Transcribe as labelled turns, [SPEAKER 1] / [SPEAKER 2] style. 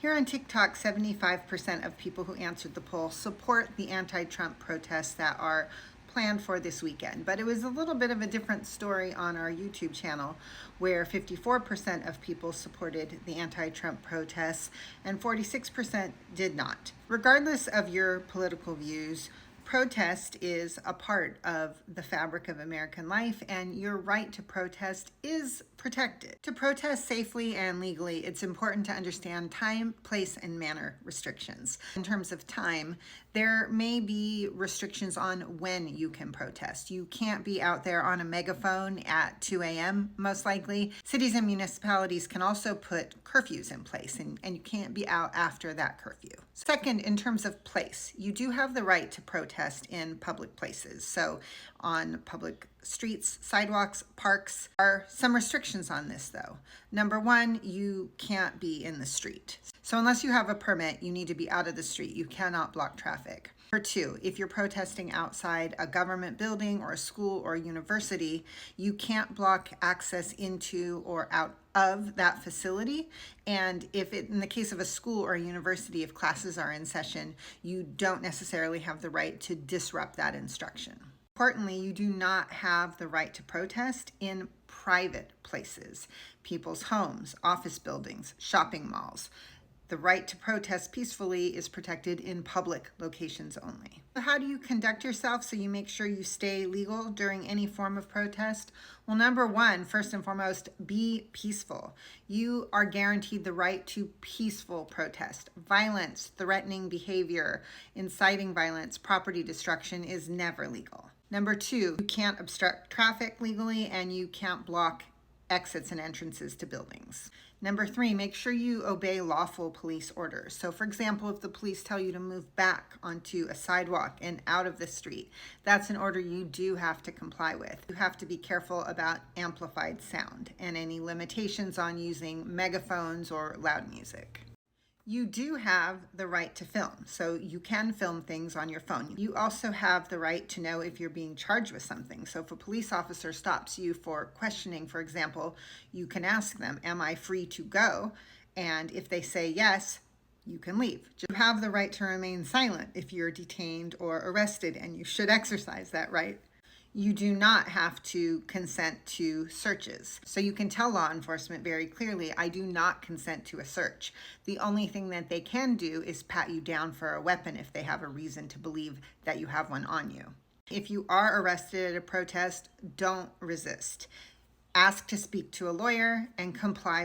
[SPEAKER 1] Here on TikTok, 75% of people who answered the poll support the anti-Trump protests that are planned for this weekend. But it was a little bit of a different story on our YouTube channel, where 54% of people supported the anti-Trump protests and 46% did not. Regardless of your political views, protest is a part of the fabric of American life, and your right to protest is protected. To protest safely and legally, it's important to understand time, place, and manner restrictions. In terms of time, there may be restrictions on when you can protest. You can't be out there on a megaphone at 2 a.m., most likely. Cities and municipalities can also put curfews in place, and you can't be out after that curfew. Second, in terms of place, you do have the right to protest in public places. So on public streets, sidewalks, parks. There are some restrictions on this though. Number one, you can't be in the street. So unless you have a permit, you need to be out of the street. You cannot block traffic. Number two, if you're protesting outside a government building or a school or a university, you can't block access into or out of that facility. And in the case of a school or a university, if classes are in session, you don't necessarily have the right to disrupt that instruction. Importantly, you do not have the right to protest in private places, people's homes, office buildings, shopping malls. The right to protest peacefully is protected in public locations only. So how do you conduct yourself so you make sure you stay legal during any form of protest? Well, number one, first and foremost, be peaceful. You are guaranteed the right to peaceful protest. Violence, threatening behavior, inciting violence, property destruction is never legal. Number two, you can't obstruct traffic legally, and you can't block exits and entrances to buildings. Number three, make sure you obey lawful police orders. So for example, if the police tell you to move back onto a sidewalk and out of the street, that's an order you do have to comply with. You have to be careful about amplified sound and any limitations on using megaphones or loud music. You do have the right to film, so you can film things on your phone. You also have the right to know if you're being charged with something. So if a police officer stops you for questioning, for example, you can ask them, am I free to go? And if they say yes, you can leave. You have the right to remain silent if you're detained or arrested, and you should exercise that right. You do not have to consent to searches. So you can tell law enforcement very clearly, I do not consent to a search. The only thing that they can do is pat you down for a weapon if they have a reason to believe that you have one on you. If you are arrested at a protest, don't resist. Ask to speak to a lawyer and comply